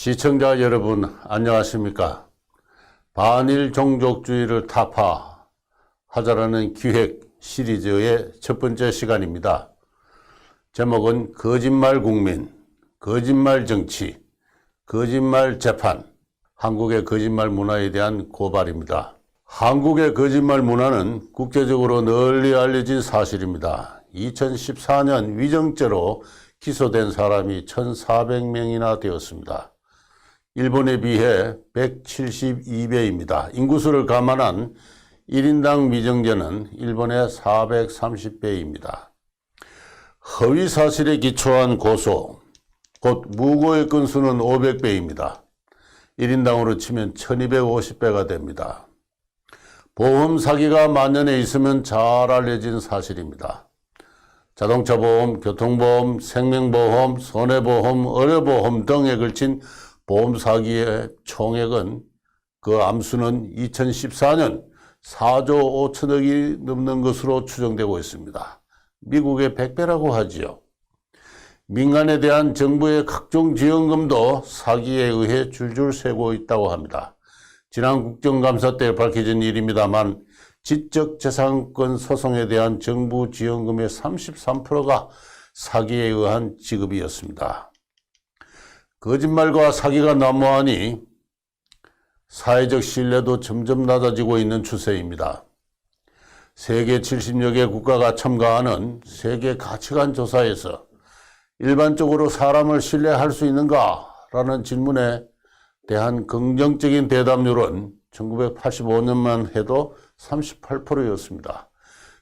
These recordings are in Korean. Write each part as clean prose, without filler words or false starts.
시청자 여러분 안녕하십니까? 반일 종족주의를 타파하자라는 기획 시리즈의 첫 번째 시간입니다. 제목은 거짓말 국민, 거짓말 정치, 거짓말 재판, 한국의 거짓말 문화에 대한 고발입니다. 한국의 거짓말 문화는 국제적으로 널리 알려진 사실입니다. 2014년 위정죄로 기소된 사람이 1,400명이나 되었습니다. 일본에 비해 172배입니다. 인구수를 감안한 1인당 위정죄는 일본의 430배입니다. 허위 사실에 기초한 고소, 곧 무고의 건수는 500배입니다. 1인당으로 치면 1250배가 됩니다. 보험 사기가 만연해 있으면 잘 알려진 사실입니다. 자동차 보험, 교통보험, 생명보험, 손해보험, 의료보험 등에 걸친 보험 사기의 총액은 그 암수는 2014년 4조 5천억이 넘는 것으로 추정되고 있습니다. 미국의 100배라고 하지요. 민간에 대한 정부의 각종 지원금도 사기에 의해 줄줄 새고 있다고 합니다. 지난 국정감사 때 밝혀진 일입니다만 지적재산권 소송에 대한 정부 지원금의 33%가 사기에 의한 지급이었습니다. 거짓말과 사기가 난무하니 사회적 신뢰도 점점 낮아지고 있는 추세입니다. 세계 70여 개 국가가 참가하는 세계 가치관 조사에서 일반적으로 사람을 신뢰할 수 있는가? 라는 질문에 대한 긍정적인 대답률은 1985년만 해도 38%였습니다.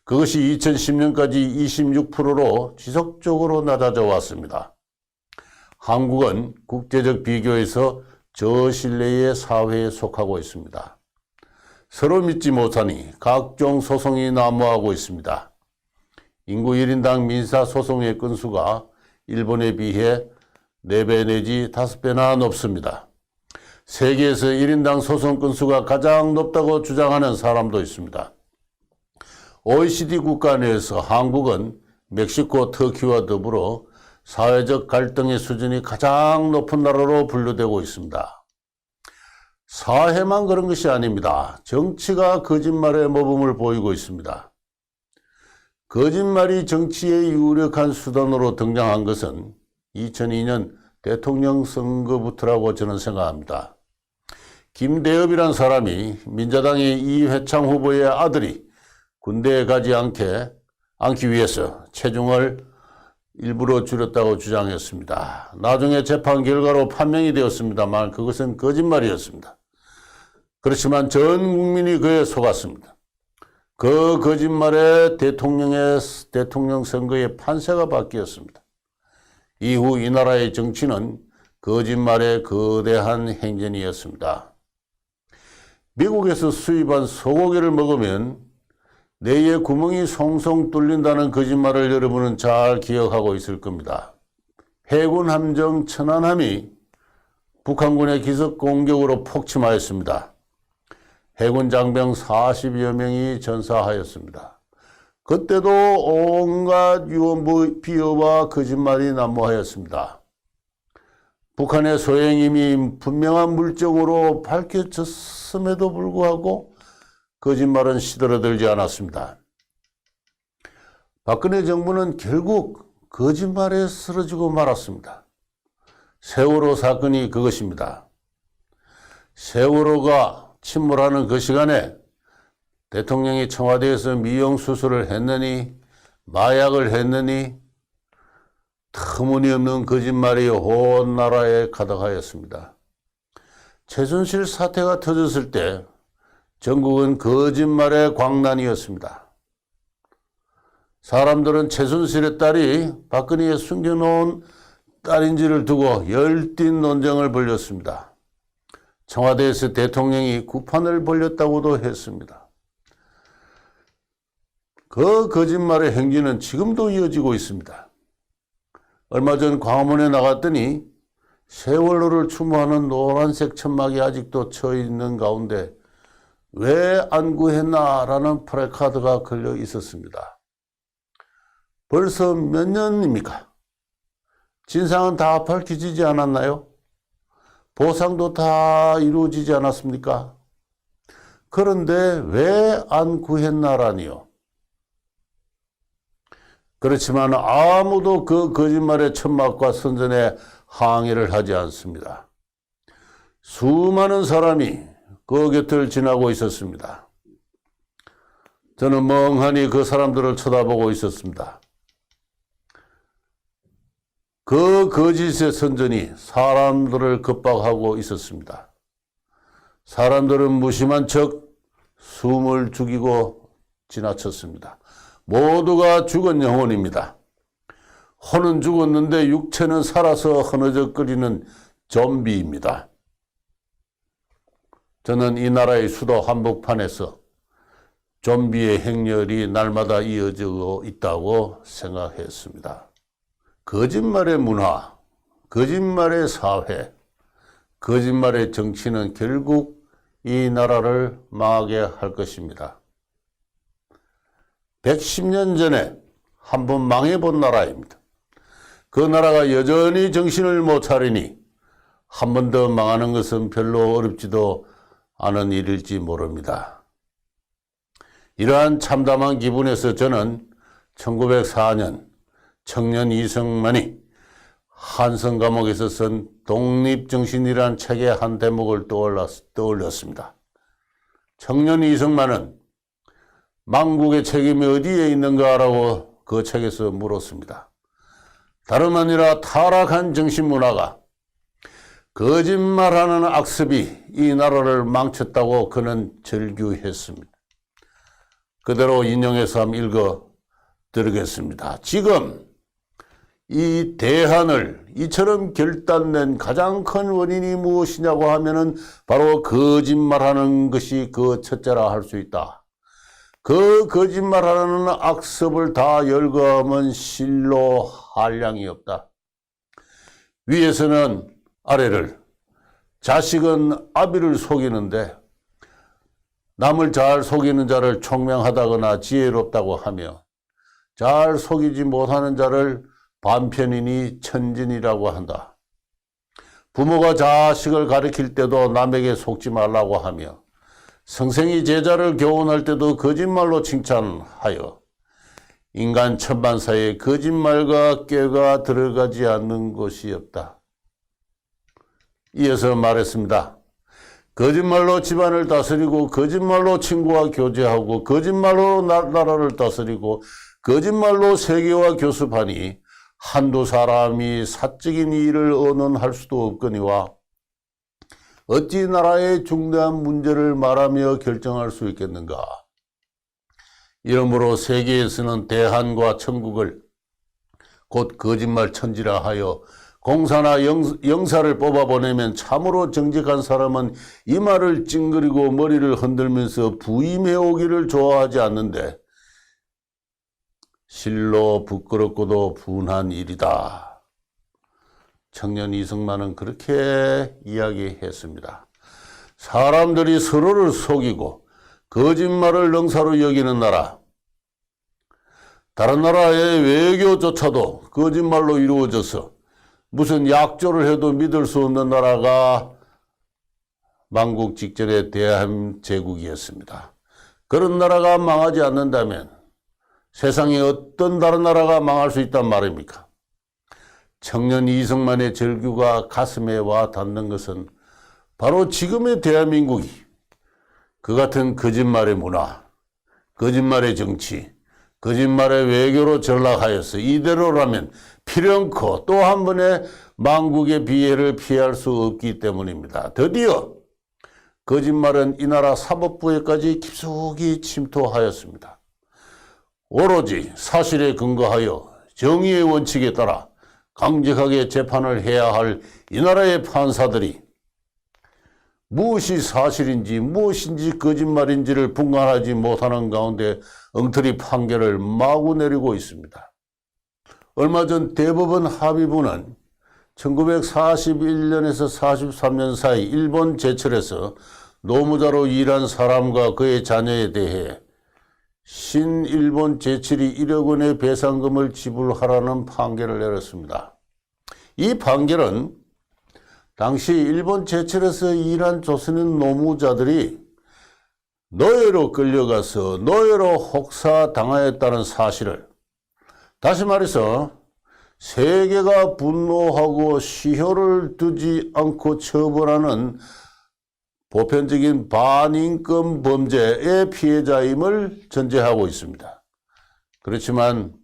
그것이 2010년까지 26%로 지속적으로 낮아져 왔습니다. 한국은 국제적 비교에서 저신뢰의 사회에 속하고 있습니다. 서로 믿지 못하니 각종 소송이 난무하고 있습니다. 인구 1인당 민사소송의 건수가 일본에 비해 4배 내지 5배나 높습니다. 세계에서 1인당 소송 건수가 가장 높다고 주장하는 사람도 있습니다. OECD 국가 내에서 한국은 멕시코, 터키와 더불어 사회적 갈등의 수준이 가장 높은 나라로 분류되고 있습니다. 사회만 그런 것이 아닙니다. 정치가 거짓말의 모범을 보이고 있습니다. 거짓말이 정치의 유력한 수단으로 등장한 것은 2002년 대통령 선거부터라고 저는 생각합니다. 김대엽이란 사람이 민자당의 이회창 후보의 아들이 군대에 가지 않기 위해서 체중을 일부러 줄였다고 주장했습니다. 나중에 재판 결과로 판명이 되었습니다만 그것은 거짓말이었습니다. 그렇지만 전 국민이 그에 속았습니다. 그 거짓말에 대통령 선거의 판세가 바뀌었습니다. 이후 이 나라의 정치는 거짓말의 거대한 행진이었습니다. 미국에서 수입한 소고기를 먹으면 뇌에 구멍이 송송 뚫린다는 거짓말을 여러분은 잘 기억하고 있을 겁니다. 해군 함정 천안함이 북한군의 기습 공격으로 폭침하였습니다. 해군 장병 40여 명이 전사하였습니다. 그때도 온갖 유언 비어와 거짓말이 난무하였습니다. 북한의 소행임이 분명한 물증으로 밝혀졌음에도 불구하고 거짓말은 시들어들지 않았습니다. 박근혜 정부는 결국 거짓말에 쓰러지고 말았습니다. 세월호 사건이 그것입니다. 세월호가 침몰하는 그 시간에 대통령이 청와대에서 미용수술을 했느니 마약을 했느니 터무니없는 거짓말이 온 나라에 가득하였습니다. 최순실 사태가 터졌을 때 전국은 거짓말의 광란이었습니다. 사람들은 최순실의 딸이 박근혜에 숨겨놓은 딸인지를 두고 열띤 논쟁을 벌였습니다. 청와대에서 대통령이 구판을 벌였다고도 했습니다. 그 거짓말의 행진은 지금도 이어지고 있습니다. 얼마 전 광화문에 나갔더니 세월호를 추모하는 노란색 천막이 아직도 쳐 있는 가운데 왜 안 구했나 라는 플래카드가 걸려 있었습니다. 벌써 몇 년입니까? 진상은 다 밝혀지지 않았나요? 보상도 다 이루어지지 않았습니까? 그런데 왜 안 구했나라니요? 그렇지만 아무도 그 거짓말의 천막과 선전에 항의를 하지 않습니다. 수많은 사람이 그 곁을 지나고 있었습니다. 저는 멍하니 그 사람들을 쳐다보고 있었습니다. 그 거짓의 선전이 사람들을 겁박하고 있었습니다. 사람들은 무심한 척 숨을 죽이고 지나쳤습니다. 모두가 죽은 영혼입니다. 혼은 죽었는데 육체는 살아서 흐느적거리는 좀비입니다. 저는 이 나라의 수도 한복판에서 좀비의 행렬이 날마다 이어지고 있다고 생각했습니다. 거짓말의 문화, 거짓말의 사회, 거짓말의 정치는 결국 이 나라를 망하게 할 것입니다. 110년 전에 한번 망해본 나라입니다. 그 나라가 여전히 정신을 못 차리니 한 번 더 망하는 것은 별로 어렵지도 않은 일일지 모릅니다. 이러한 참담한 기분에서 저는 1904년 청년 이승만이 한성 감옥에서 쓴 독립정신이라는 책의 한 대목을 떠올렸습니다. 청년 이승만은 망국의 책임이 어디에 있는가라고 그 책에서 물었습니다. 다름 아니라 타락한 정신문화가 거짓말하는 악습이 이 나라를 망쳤다고 그는 절규했습니다. 그대로 인용해서 한번 읽어 드리겠습니다. 지금 이 대한을 이처럼 결단낸 가장 큰 원인이 무엇이냐고 하면은 바로 거짓말하는 것이 그 첫째라 할 수 있다. 그 거짓말하는 악습을 다 열거하면 실로 한량이 없다. 위에서는 아래를, 자식은 아비를 속이는데 남을 잘 속이는 자를 총명하다거나 지혜롭다고 하며 잘 속이지 못하는 자를 반편이니 천진이라고 한다. 부모가 자식을 가르칠 때도 남에게 속지 말라고 하며 선생이 제자를 교훈할 때도 거짓말로 칭찬하여 인간 천만사에 거짓말과 꾀가 들어가지 않는 곳이 없다. 이어서 말했습니다. 거짓말로 집안을 다스리고 거짓말로 친구와 교제하고 거짓말로 나라를 다스리고 거짓말로 세계와 교습하니 한두 사람이 사적인 일을 언언할 수도 없거니와 어찌 나라의 중대한 문제를 말하며 결정할 수 있겠는가. 이러므로 세계에서는 대한과 천국을 곧 거짓말 천지라 하여 공사나 영사를 뽑아보내면 참으로 정직한 사람은 이마를 찡그리고 머리를 흔들면서 부임해 오기를 좋아하지 않는데 실로 부끄럽고도 분한 일이다. 청년 이승만은 그렇게 이야기했습니다. 사람들이 서로를 속이고 거짓말을 능사로 여기는 나라, 다른 나라의 외교조차도 거짓말로 이루어져서 무슨 약조를 해도 믿을 수 없는 나라가 망국 직전의 대한제국이었습니다. 그런 나라가 망하지 않는다면 세상에 어떤 다른 나라가 망할 수 있단 말입니까? 청년 이승만의 절규가 가슴에 와 닿는 것은 바로 지금의 대한민국이 그 같은 거짓말의 문화, 거짓말의 정치, 거짓말의 외교로 전락하여서 이대로라면 필연코 또 한 번의 망국의 비애를 피할 수 없기 때문입니다. 드디어 거짓말은 이 나라 사법부에까지 깊숙이 침투하였습니다. 오로지 사실에 근거하여 정의의 원칙에 따라 강직하게 재판을 해야 할 이 나라의 판사들이 무엇이 사실인지 무엇인지 거짓말인지를 분간하지 못하는 가운데 엉터리 판결을 마구 내리고 있습니다. 얼마 전 대법원 합의부는 1941년에서 43년 사이 일본 제철에서 노무자로 일한 사람과 그의 자녀에 대해 신일본 제철이 1억 원의 배상금을 지불하라는 판결을 내렸습니다. 이 판결은 당시 일본 제철에서 일한 조선인 노무자들이 노예로 끌려가서 노예로 혹사당하였다는 사실을, 다시 말해서 세계가 분노하고 시효를 두지 않고 처벌하는 보편적인 반인권 범죄의 피해자임을 전제하고 있습니다. 그렇지만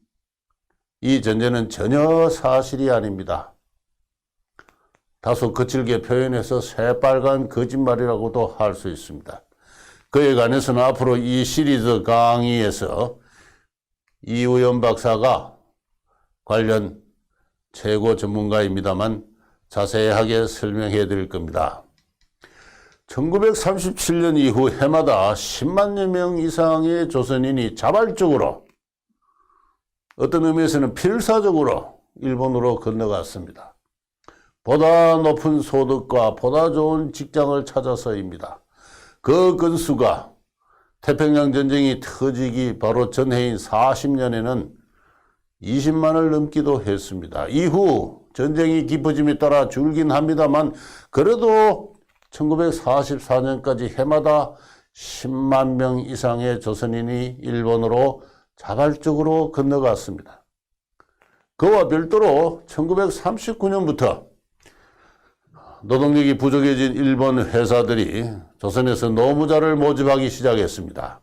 이 전제는 전혀 사실이 아닙니다. 다소 거칠게 표현해서 새빨간 거짓말이라고도 할 수 있습니다. 그에 관해서는 앞으로 이 시리즈 강의에서 이우연 박사가 관련 최고 전문가입니다만 자세하게 설명해 드릴 겁니다. 1937년 이후 해마다 10만여 명 이상의 조선인이 자발적으로, 어떤 의미에서는 필사적으로 일본으로 건너갔습니다. 보다 높은 소득과 보다 좋은 직장을 찾아서입니다. 그 건수가 태평양 전쟁이 터지기 바로 전해인 40년에는 20만을 넘기도 했습니다. 이후 전쟁이 깊어짐에 따라 줄긴 합니다만 그래도 1944년까지 해마다 10만 명 이상의 조선인이 일본으로 자발적으로 건너갔습니다. 그와 별도로 1939년부터 노동력이 부족해진 일본 회사들이 조선에서 노무자를 모집하기 시작했습니다.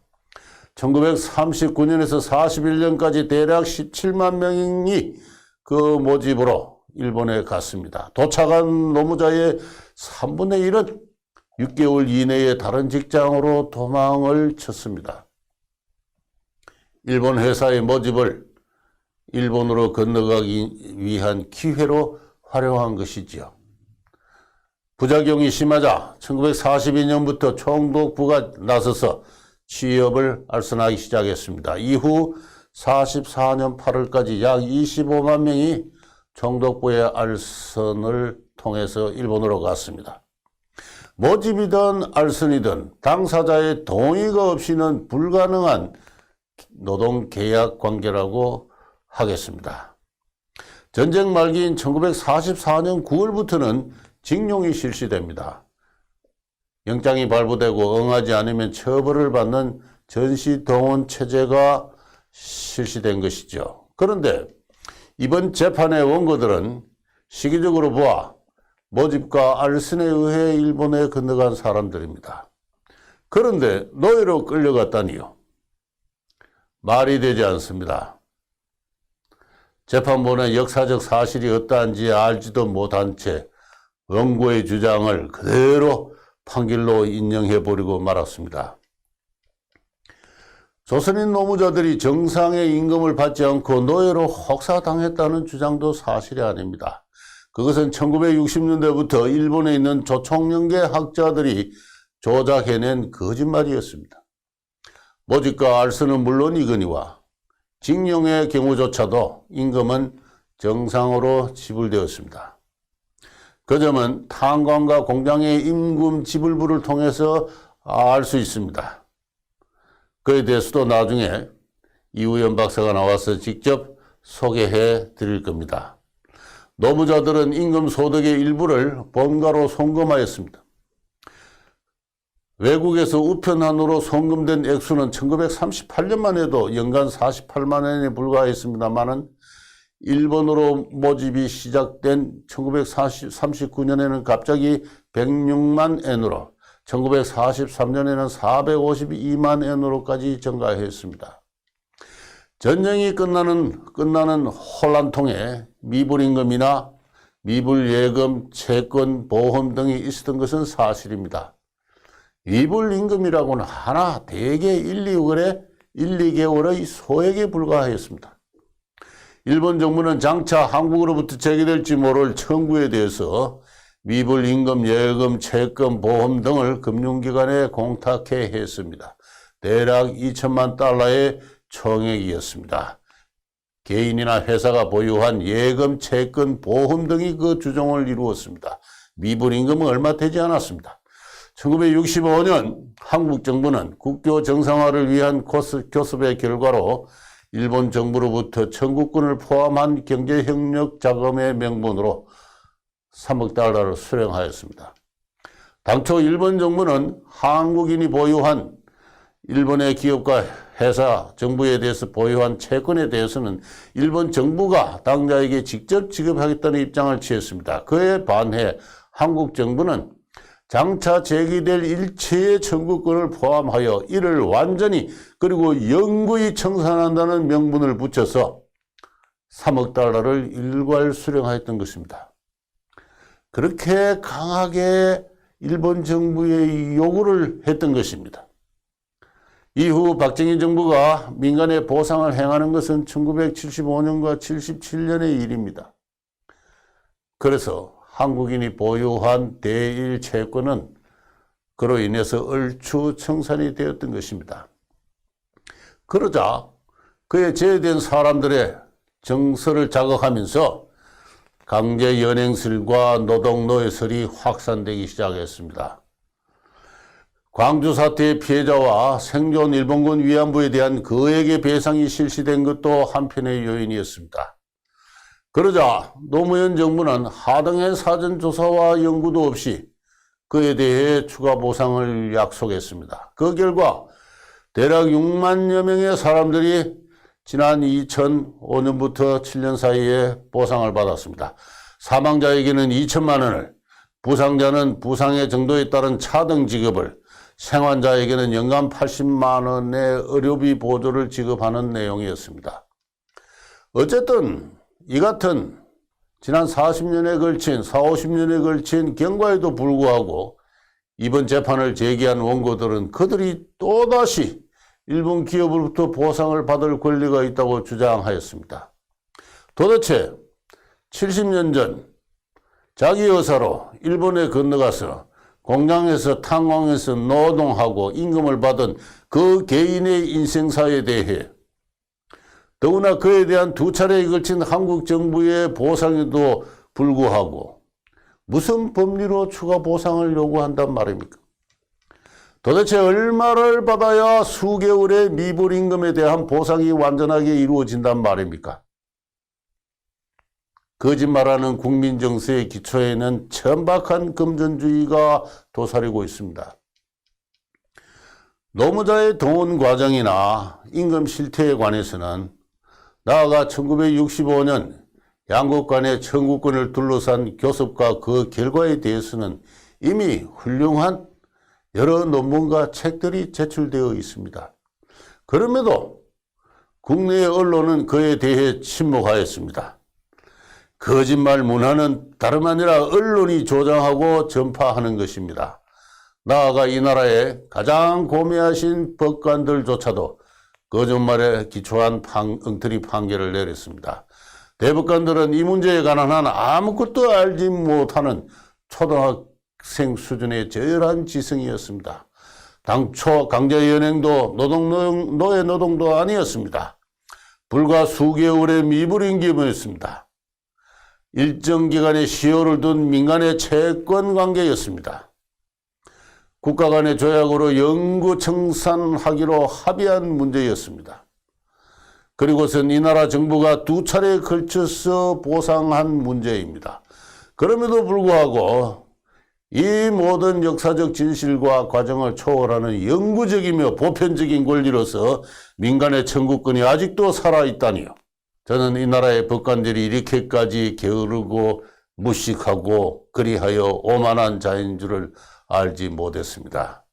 1939년에서 41년까지 대략 17만 명이 그 모집으로 일본에 갔습니다. 도착한 노무자의 3분의 1은 6개월 이내에 다른 직장으로 도망을 쳤습니다. 일본 회사의 모집을 일본으로 건너가기 위한 기회로 활용한 것이지요. 부작용이 심하자 1942년부터 총독부가 나서서 취업을 알선하기 시작했습니다. 이후 44년 8월까지 약 25만 명이 총독부의 알선을 통해서 일본으로 갔습니다. 모집이든 알선이든 당사자의 동의가 없이는 불가능한 노동계약 관계라고 하겠습니다. 전쟁 말기인 1944년 9월부터는 징용이 실시됩니다. 영장이 발부되고 응하지 않으면 처벌을 받는 전시동원 체제가 실시된 것이죠. 그런데 이번 재판의 원고들은 시기적으로 보아 모집과 알선에 의해 일본에 건너간 사람들입니다. 그런데 노예로 끌려갔다니요. 말이 되지 않습니다. 재판부는 역사적 사실이 어떠한지 알지도 못한 채 원고의 주장을 그대로 판결로 인정해버리고 말았습니다. 조선인 노무자들이 정상의 임금을 받지 않고 노예로 혹사당했다는 주장도 사실이 아닙니다. 그것은 1960년대부터 일본에 있는 조총연계 학자들이 조작해낸 거짓말이었습니다. 모집과 알선은 물론이거니와 징용의 경우조차도 임금은 정상으로 지불되었습니다. 그 점은 탄광과 공장의 임금 지불부를 통해서 알 수 있습니다. 그에 대해서도 나중에 이우연 박사가 나와서 직접 소개해 드릴 겁니다. 노무자들은 임금 소득의 일부를 본가로 송금하였습니다. 외국에서 우편함으로 송금된 액수는 1938년만 해도 연간 48만 원에 불과했습니다만은 일본으로 모집이 시작된 1939년에는 갑자기 106만 엔으로, 1943년에는 452만 엔으로까지 증가했습니다. 전쟁이 끝나는 혼란통에 미불임금이나 미불예금, 채권, 보험 등이 있었던 것은 사실입니다. 미불임금이라고는 하나 대개 1-2개월의 소액에 불과했습니다. 일본 정부는 장차 한국으로부터 제기될지 모를 청구에 대해서 미불임금, 예금, 채권, 보험 등을 금융기관에 공탁해 했습니다. 대략 2천만 달러의 총액이었습니다. 개인이나 회사가 보유한 예금, 채권, 보험 등이 그 주종을 이루었습니다. 미불임금은 얼마 되지 않았습니다. 1965년 한국 정부는 국교 정상화를 위한 교섭의 결과로 일본 정부로부터 청구권을 포함한 경제협력 자금의 명분으로 3억 달러를 수령하였습니다. 당초 일본 정부는 한국인이 보유한 일본의 기업과 회사, 정부에 대해서 보유한 채권에 대해서는 일본 정부가 당자에게 직접 지급하겠다는 입장을 취했습니다. 그에 반해 한국 정부는 장차 제기될 일체의 청구권을 포함하여 이를 완전히 그리고 영구히 청산한다는 명분을 붙여서 3억 달러를 일괄 수령하였던 것입니다. 그렇게 강하게 일본 정부의 요구를 했던 것입니다. 이후 박정희 정부가 민간에 보상을 행하는 것은 1975년과 77년의 일입니다. 그래서 한국인이 보유한 대일 채권은 그로 인해서 얼추 청산이 되었던 것입니다. 그러자 그에 제외된 사람들의 정서를 자극하면서 강제 연행설과 노동 노예설이 확산되기 시작했습니다. 광주 사태의 피해자와 생존 일본군 위안부에 대한 거액의 배상이 실시된 것도 한편의 요인이었습니다. 그러자 노무현 정부는 하등의 사전조사와 연구도 없이 그에 대해 추가 보상을 약속했습니다. 그 결과 대략 6만여 명의 사람들이 지난 2005년부터 7년 사이에 보상을 받았습니다. 사망자에게는 2천만 원을, 부상자는 부상의 정도에 따른 차등 지급을, 생환자에게는 연간 80만 원의 의료비 보조를 지급하는 내용이었습니다. 어쨌든 이 같은 지난 40년에 걸친 50년에 걸친 경과에도 불구하고 이번 재판을 제기한 원고들은 그들이 또다시 일본 기업으로부터 보상을 받을 권리가 있다고 주장하였습니다. 도대체 70년 전 자기 의사로 일본에 건너가서 공장에서 탄광에서 노동하고 임금을 받은 그 개인의 인생사에 대해 더구나 그에 대한 2차례에 걸친 한국 정부의 보상에도 불구하고 무슨 법리로 추가 보상을 요구한단 말입니까? 도대체 얼마를 받아야 수개월의 미불 임금에 대한 보상이 완전하게 이루어진단 말입니까? 거짓말하는 국민 정서의 기초에는 천박한 금전주의가 도사리고 있습니다. 노무자의 동원 과정이나 임금 실태에 관해서는 나아가 1965년 양국 간의 청구권을 둘러싼 교섭과 그 결과에 대해서는 이미 훌륭한 여러 논문과 책들이 제출되어 있습니다. 그럼에도 국내의 언론은 그에 대해 침묵하였습니다. 거짓말 문화는 다름 아니라 언론이 조장하고 전파하는 것입니다. 나아가 이 나라의 가장 고매하신 법관들조차도 거짓말에 기초한 엉터리 판결을 내렸습니다. 대법관들은 이 문제에 관한 한 아무것도 알지 못하는 초등학생 수준의 저열한 지성이었습니다. 당초 강제연행도 노예 노동도 아니었습니다. 불과 수개월의 미불임금이었습니다. 일정 기간의 시효를 둔 민간의 채권 관계였습니다. 국가 간의 조약으로 영구 청산하기로 합의한 문제였습니다. 그리고선 이 나라 정부가 2차례에 걸쳐서 보상한 문제입니다. 그럼에도 불구하고 이 모든 역사적 진실과 과정을 초월하는 영구적이며 보편적인 권리로서 민간의 청구권이 아직도 살아있다니요. 저는 이 나라의 법관들이 이렇게까지 게으르고 무식하고 그리하여 오만한 자인 줄을 알지 못했습니다.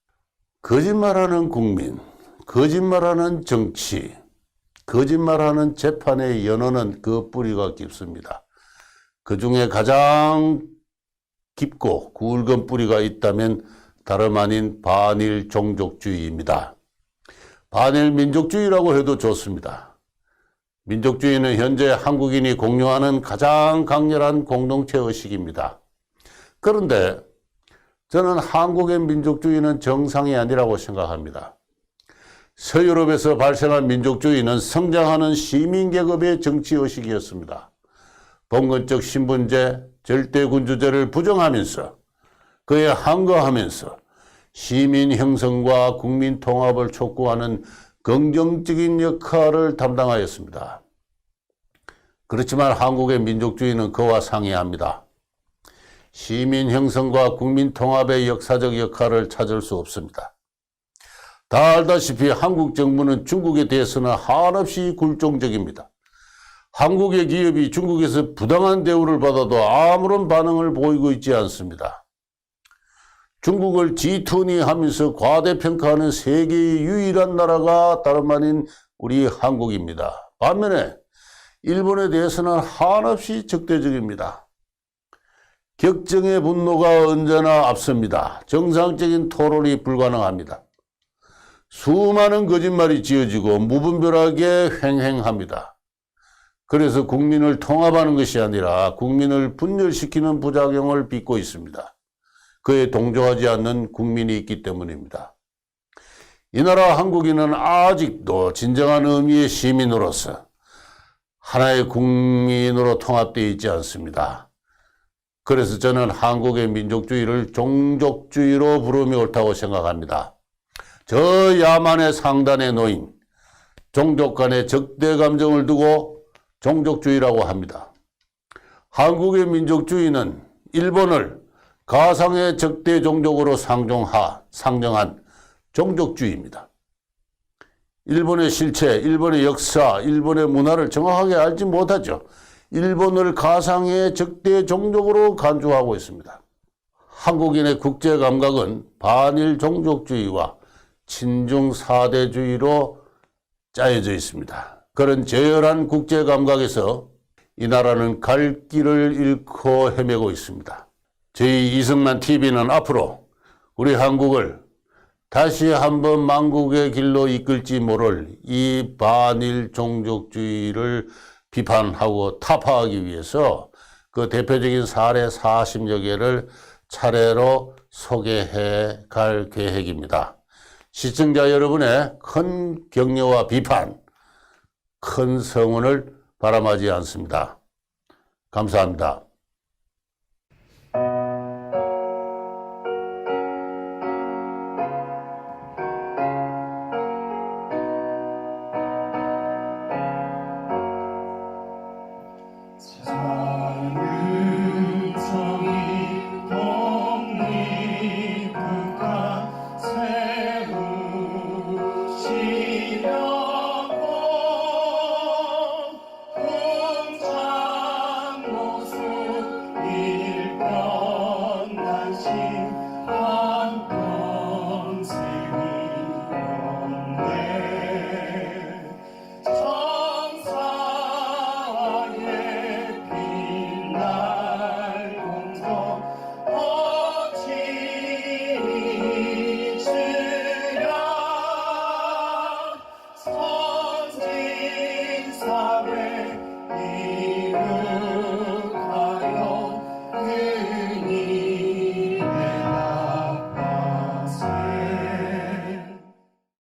거짓말하는 국민, 거짓말하는 정치, 거짓말하는 재판의 연원은 그 뿌리가 깊습니다. 그 중에 가장 깊고 굵은 뿌리가 있다면 다름 아닌 반일 종족주의입니다. 반일 민족주의라고 해도 좋습니다. 민족주의는 현재 한국인이 공유하는 가장 강렬한 공동체 의식입니다. 그런데 저는 한국의 민족주의는 정상이 아니라고 생각합니다. 서유럽에서 발생한 민족주의는 성장하는 시민계급의 정치의식이었습니다. 봉건적 신분제, 절대군주제를 부정하면서 그에 항거하면서 시민 형성과 국민 통합을 촉구하는 긍정적인 역할을 담당하였습니다. 그렇지만 한국의 민족주의는 그와 상이합니다. 시민 형성과 국민 통합의 역사적 역할을 찾을 수 없습니다. 다 알다시피 한국 정부는 중국에 대해서는 한없이 굴종적입니다. 한국의 기업이 중국에서 부당한 대우를 받아도 아무런 반응을 보이고 있지 않습니다. 중국을 G20 하면서 과대평가하는 세계의 유일한 나라가 다름 아닌 우리 한국입니다. 반면에 일본에 대해서는 한없이 적대적입니다. 격정의 분노가 언제나 앞섭니다. 정상적인 토론이 불가능합니다. 수많은 거짓말이 지어지고 무분별하게 횡행합니다. 그래서 국민을 통합하는 것이 아니라 국민을 분열시키는 부작용을 빚고 있습니다. 그에 동조하지 않는 국민이 있기 때문입니다. 이 나라 한국인은 아직도 진정한 의미의 시민으로서 하나의 국민으로 통합되어 있지 않습니다. 그래서 저는 한국의 민족주의를 종족주의로 부르면 옳다고 생각합니다. 저 야만의 상단에 놓인 종족 간의 적대 감정을 두고 종족주의라고 합니다. 한국의 민족주의는 일본을 가상의 적대 종족으로 상정한 종족주의입니다. 일본의 실체, 일본의 역사, 일본의 문화를 정확하게 알지 못하죠. 일본을 가상의 적대 종족으로 간주하고 있습니다. 한국인의 국제 감각은 반일 종족주의와 친중 사대주의로 짜여져 있습니다. 그런 저열한 국제 감각에서 이 나라는 갈 길을 잃고 헤매고 있습니다. 저희 이승만 TV는 앞으로 우리 한국을 다시 한번 망국의 길로 이끌지 모를 이 반일 종족주의를 비판하고 타파하기 위해서 그 대표적인 사례 40여 개를 차례로 소개해 갈 계획입니다. 시청자 여러분의 큰 격려와 비판, 큰 성원을 바람하지 않습니다. 감사합니다.